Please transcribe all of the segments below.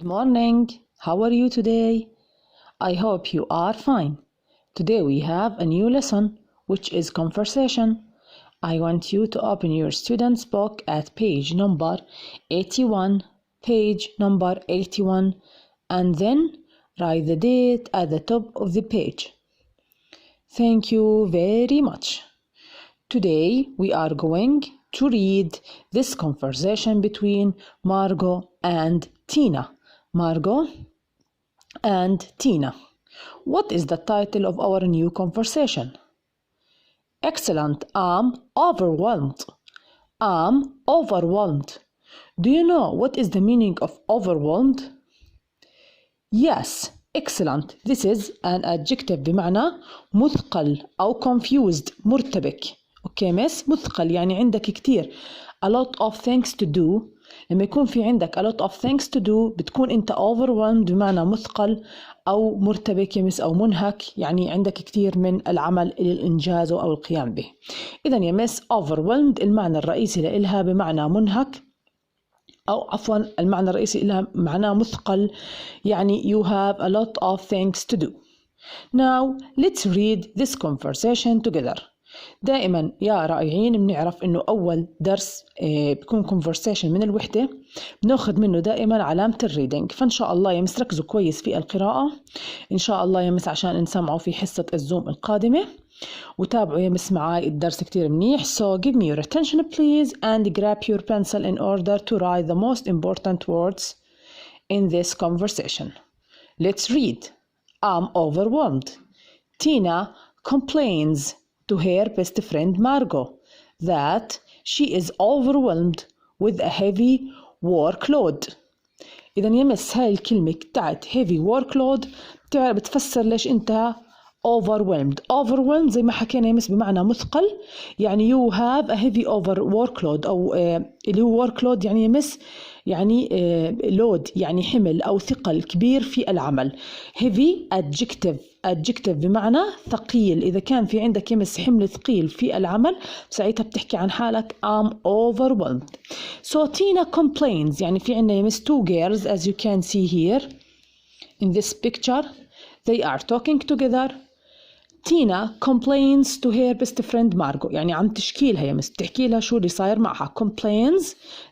morning. How are you today? I hope you are fine. Today we have a new lesson, which is conversation. I want you to open your student's book at page number 81, and then write the date at the top of the page. Thank you very much. Today we are going to read this conversation between Margot and Tina. Margot and Tina. What is the title of our new conversation? Excellent. I'm overwhelmed. I'm overwhelmed. Do you know what is the meaning of overwhelmed? Yes. Excellent. This is an adjective بمعنى مثقل أو confused مرتبك. Okay miss. مثقل يعني عندك كتير. A lot of things to do. لما يكون في عندك a lot of things to do بتكون انت overwhelmed بمعنى مثقل أو مرتبك يا مس أو منهك، يعني عندك كتير من العمل للإنجاز أو القيام به. إذن يا مس overwhelmed المعنى الرئيسي لإلها بمعنى منهك، أو عفوا المعنى الرئيسي لها معناه مثقل، يعني you have a lot of things to do. Now let's read this conversation together. دائما يا رائعين بنعرف انه اول درس بيكون conversation من الوحدة بناخذ منه دائما علامة الريدنج، فان شاء الله يا مس ركزوا كويس في القراءة ان شاء الله يا مس عشان نسمعوا في حصة الزوم القادمة، وتابعوا يا مس معاي الدرس كتير منيح. So give me your attention please and grab your pencil in order to write the most important words in this conversation. Let's read. I'm overwhelmed. Tina complains to her best friend Margot that she is overwhelmed with a heavy workload. إذا يمس هاي الكلمة بتاعت heavy workload بتفسر ليش أنت overwhelmed زي ما حكينا يمس بمعنى مثقل، يعني you have a heavy workload أو اللي هو workload يعني يمس يعني load يعني حمل أو ثقل كبير في العمل. heavy adjective بمعنى ثقيل، إذا كان في عندك يمس حمل ثقيل في العمل ساعتها بتحكي عن حالك I'm overwhelmed. So Tina complains، يعني في عندنا يمس two girls as you can see here in this picture. They are talking together. Tina complains to her best friend Margot، يعني عم تشكي لها يمس بتحكي لها شو اللي صاير معها. complains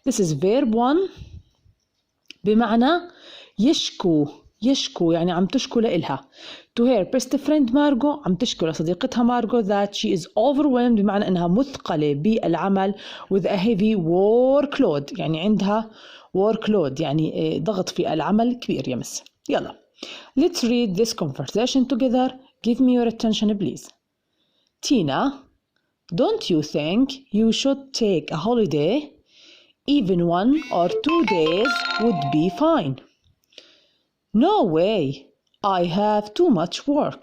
this is verb 1 بمعنى يشكو يعني عم تشكو لإلها. to her best friend Margot عم تشكو لصديقتها Margot that she is overwhelmed بمعنى أنها مثقلة بالعمل with a heavy workload، يعني عندها workload يعني ضغط في العمل كبير يمس. يلا let's read this conversation together. Give me your attention please. Tina, don't you think you should take a holiday? Even 1 or 2 days would be fine. No way. I have too much work.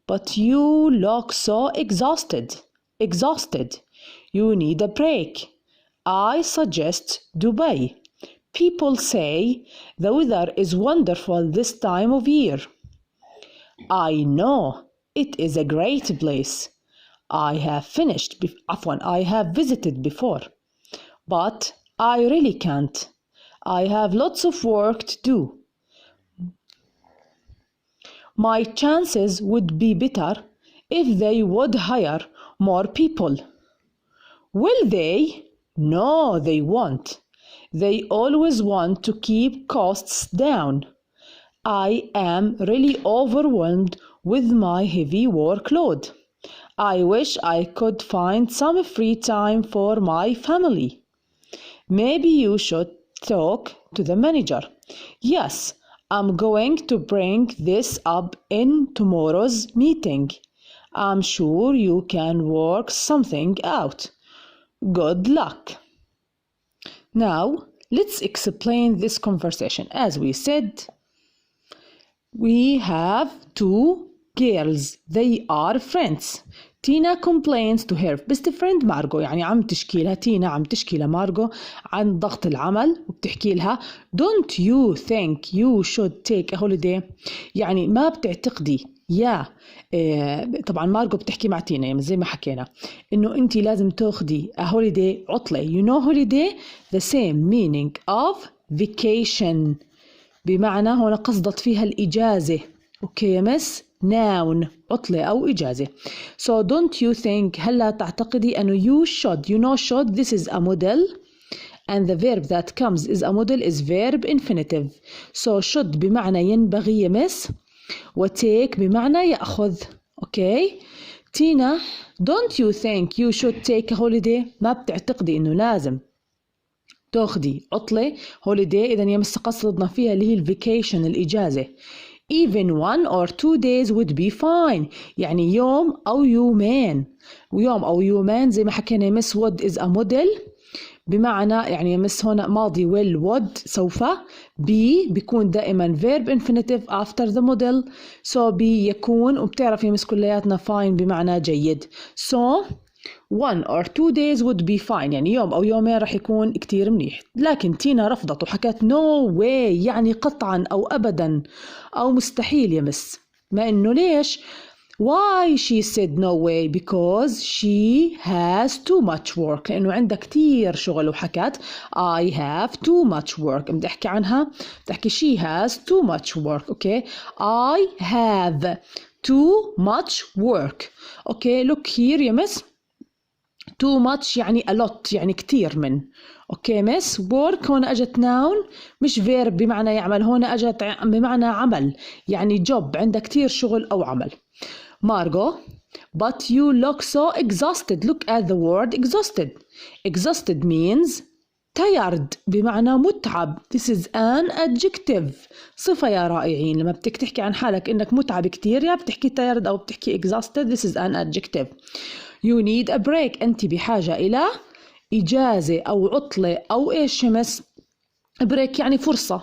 But you look so exhausted. You need a break. I suggest Dubai. People say the weather is wonderful this time of year. I know it is a great place. I have visited before. But I really can't. I have lots of work to do. My chances would be better if they would hire more people. Will they? No, they won't. They always want to keep costs down. I am really overwhelmed with my heavy workload. I wish I could find some free time for my family. Maybe you should talk to the manager. Yes, I'm going to bring this up in tomorrow's meeting. I'm sure you can work something out. Good luck. Now, let's explain this conversation. As we said, we have two girls. They are friends. Tina complains to her best friend Margot، يعني عم تشكي لها تينا عم تشكي لمارغو عن ضغط العمل وبتحكي لها don't you think you should take a holiday، يعني ما بتعتقدي يا طبعا مارغو بتحكي مع تينا زي ما حكينا انه انت لازم تاخدي a holiday عطلة. you know holiday the same meaning of vacation. بمعنى هون قصدت فيها الإجازة. أوكي يا مس، noun عطلة أو إجازة. So don't you think، هلا تعتقدي أنه you should، you know should this is a model and the verb that comes is a model is verb infinitive. So should بمعنى ينبغي يا مس، وتيك بمعنى يأخذ. أوكي تينا، don't you think you should take a holiday؟ ما بتعتقدي إنه لازم تاخدي عطلة holiday؟ إذا يمس قصدنا فيها اللي هي الفيكيشن الإجازة. even 1 or 2 days would be fine، يعني يوم أو يومين. ويوم أو يومين زي ما حكينا يمس would is a model بمعنى يعني يمس هنا ماضي will would سوف. be بيكون دائما verb infinitive after the model. so be يكون، وبتعرف يمس كلياتنا fine بمعنى جيد. so 1 or 2 days would be fine، يعني يوم أو يومين رح يكون كتير منيح. لكن تينا رفضت وحكت no way، يعني قطعا أو أبدا أو مستحيل يمس. ما إنه ليش؟ why she said no way؟ because she has too much work، لأنه عندها كتير شغل. وحكت I have too much work، بدي أحكي عنها، بدي أحكي she has too much work. أوكي I have too much work. أوكي look here يا مس، too much يعني a lot، يعني كتير من. اوكي مس، work هون اجت noun مش verb بمعنى يعمل، هون اجت بمعنى عمل، يعني job، عندها كتير شغل او عمل. مارغو but you look so exhausted. look at the word exhausted. exhausted means tired بمعنى متعب. this is an adjective، صفة يا رائعين. لما بدك تحكي عن حالك انك متعب كتير، يا بتحكي tired او بتحكي exhausted. this is an adjective. you need a break، أنت بحاجة إلى إجازة أو عطلة أو إيش شمس. break يعني فرصة،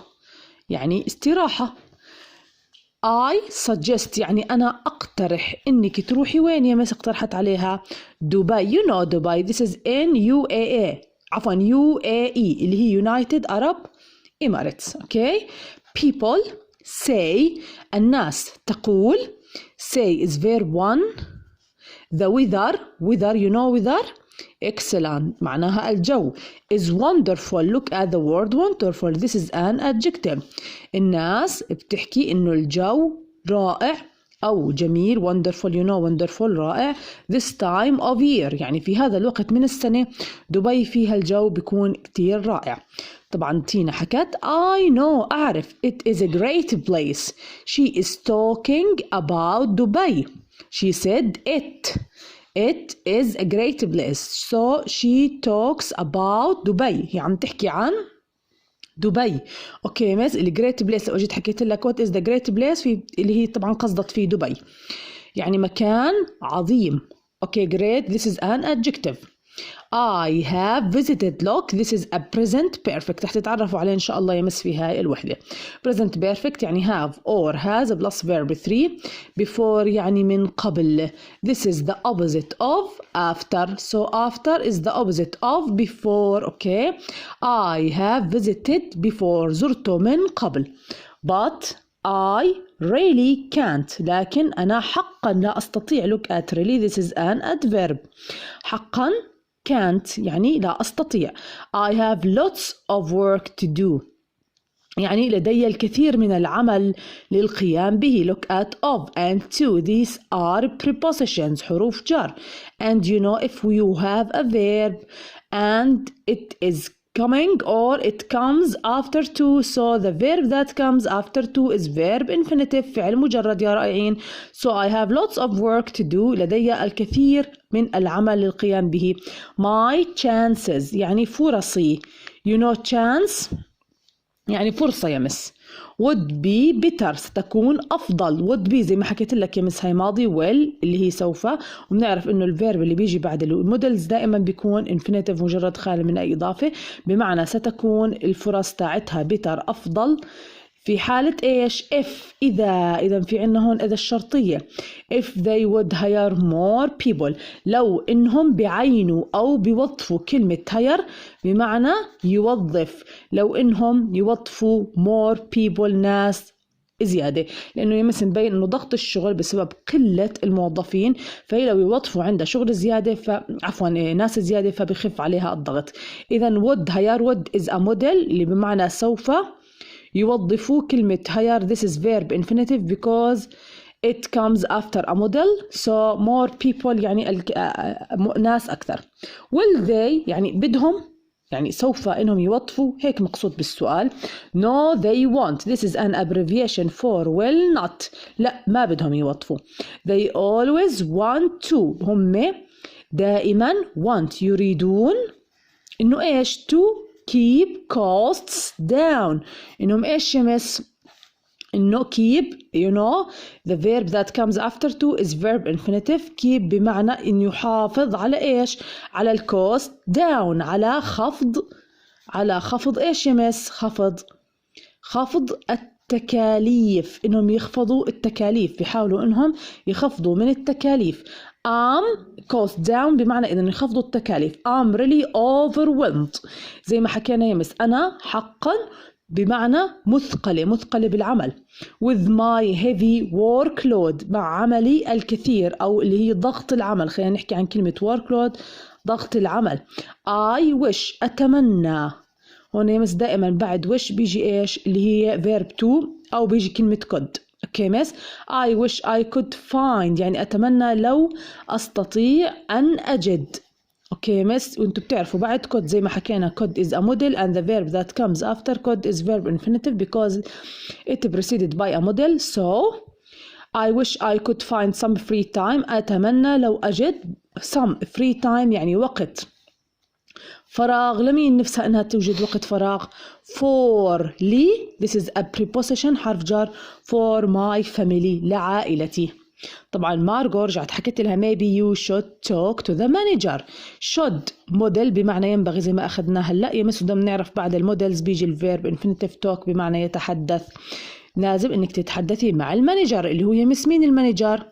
يعني استراحة. I suggest يعني أنا أقترح إنك تروحي وين يا مس؟ اقترحت عليها دبي. you know دبي this is UAE، عفوا UAE اللي هي United Arab Emirates. okay people say، الناس تقول. say is verb 1. the weather you know weather excellent معناها الجو. is wonderful. look at the word wonderful this is an adjective. الناس بتحكي إنه الجو رائع أو جميل. wonderful you know wonderful رائع. this time of year يعني في هذا الوقت من السنة دبي فيها الجو بيكون كتير رائع. طبعا تينا حكت I know أعرف it is a great place. she is talking about دبي. she said it is a great place. so she talks about دبي، هي عم تحكي عن دبي. اوكي مس، ال great place لو اجيت حكيت لك what is the great place في اللي هي طبعا قصدت في دبي، يعني مكان عظيم. اوكي great this is an adjective. I have visited. look this is a present perfect، رح تتعرفوا عليه إن شاء الله يمس في هاي الوحدة. present perfect يعني have or has plus verb 3 before يعني من قبل. this is the opposite of after. so after is the opposite of before. okay I have visited before، زرت من قبل. but I really can't، لكن أنا حقا لا أستطيع. look at really this is an adverb. حقا can't يعني لا أستطيع. I have lots of work to do يعني لدي الكثير من العمل للقيام به. look at of and to these are prepositions، حروف جر. and you know if you have a verb and it is coming or it comes after to so the verb that comes after to is verb infinitive، فعل مجرد يا رائعين. so I have lots of work to do، لدي الكثير من العمل للقيام به. my chances يعني فرصي. you know chance يعني فرصة يا مس. would be better ستكون أفضل. would be زي ما حكيت لك يا مس هاي ماضي will اللي هي سوف، وبنعرف إنه الفيرب اللي بيجي بعد المودلز دائما بيكون infinitive مجرد خالي من أي إضافة، بمعنى ستكون الفرص تاعتها better أفضل. في حالة إيش؟ if إذا في عنا هون إذا الشرطية if they would hire more people، لو إنهم بعينوا أو بيوظفوا. كلمة hire بمعنى يوظف، لو إنهم يوظفوا more people ناس زيادة، لأنه يمس مبين إنه ضغط الشغل بسبب قلة الموظفين، فهي لو يوظفوا عندها شغل زيادة عفوا ناس زيادة فبيخف عليها الضغط. إذا would hire would is a model اللي بمعنى سوف يوظفوا كلمة hire. This is verb infinitive because it comes after a model, so more people يعني ناس أكثر. will they يعني بدهم يعني سوف إنهم يوظفوا، هيك مقصود بالسؤال. no they won't. This is an abbreviation for will not. لا ما بدهم يوظفوا. they always want to. هم دائما want يريدون إنه إيش to keep costs down. إنهم إيش يمس إنه keep you know the verb that comes after to is verb infinitive. keep بمعنى إنه يحافظ على إيش؟ على الكوست. down على خفض إيش يمس؟ خفض التكاليف. إنهم يخفضوا التكاليف، بيحاولوا إنهم يخفضوا من التكاليف. cost down بمعنى إذا يخفضوا التكاليف. I'm really overwhelmed. زي ما حكينا يمس أنا حقا بمعنى مثقلة بالعمل. with my heavy workload مع عملي الكثير أو اللي هي ضغط العمل. خلينا نحكي عن كلمة workload ضغط العمل. I wish أتمنى. هون يمس دائما بعد wish بيجي إيش اللي هي verb to أو بيجي كلمة could. اوكي مس I wish I could find يعني أتمنى لو أستطيع أن أجد. اوكي مس وانتم بتعرفوا بعد could زي ما حكينا could is a model and the verb that comes after could is verb infinitive because it preceded by a model. so I wish I could find some free time. أتمنى لو أجد some free time يعني وقت فراغ. لمين نفسها إنها توجد وقت فراغ؟ for لي this is a preposition حرف جر for my family لعائلتي. طبعا مارغو رجعت حكيت لها maybe you should talk to the manager. should model بمعنى ينبغي زي ما أخذناه هلا. يمس بدنا نعرف بعد المودلز بيجي الفيرب infinitive talk بمعنى يتحدث. لازم إنك تتحدثي مع المانجر اللي هو يمس مين المانجر؟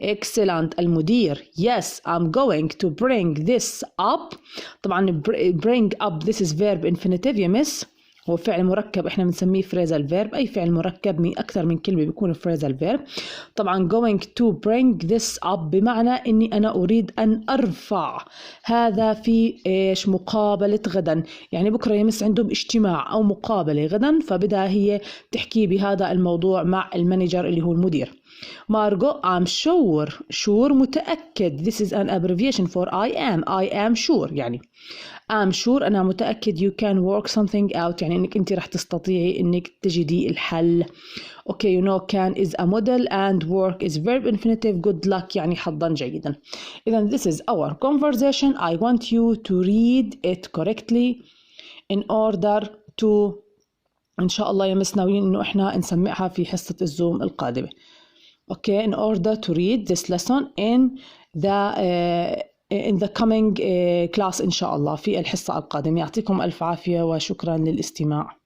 excellent المدير. yes I'm going to bring this up. طبعا bring up this is verb infinitive يمس هو فعل مركب احنا بنسميه phrasal verb. اي فعل مركب من اكثر من كلمه بيكون phrasal verb. طبعا going to bring this up بمعنى اني انا اريد ان ارفع هذا في ايش مقابله غدا. يعني بكره يمس عندهم اجتماع او مقابله غدا فبدها هي تحكي بهذا الموضوع مع المانجر اللي هو المدير. مارغو I'm sure متأكد. this is an abbreviation for I am sure يعني I'm sure أنا متأكد you can work something out يعني إنك أنت رح تستطيعي إنك تجدي الحل. okay you know can is a model and work is verb infinitive. good luck يعني حظا جيدا. إذا this is our conversation. I want you to read it correctly in order to إن شاء الله يمس ناويين إنه إحنا نسمعها في حصة الزوم القادمة. okay in order to read this lesson in the coming class إن شاء الله في الحصة القادمة. يعطيكم ألف عافية وشكرا للاستماع.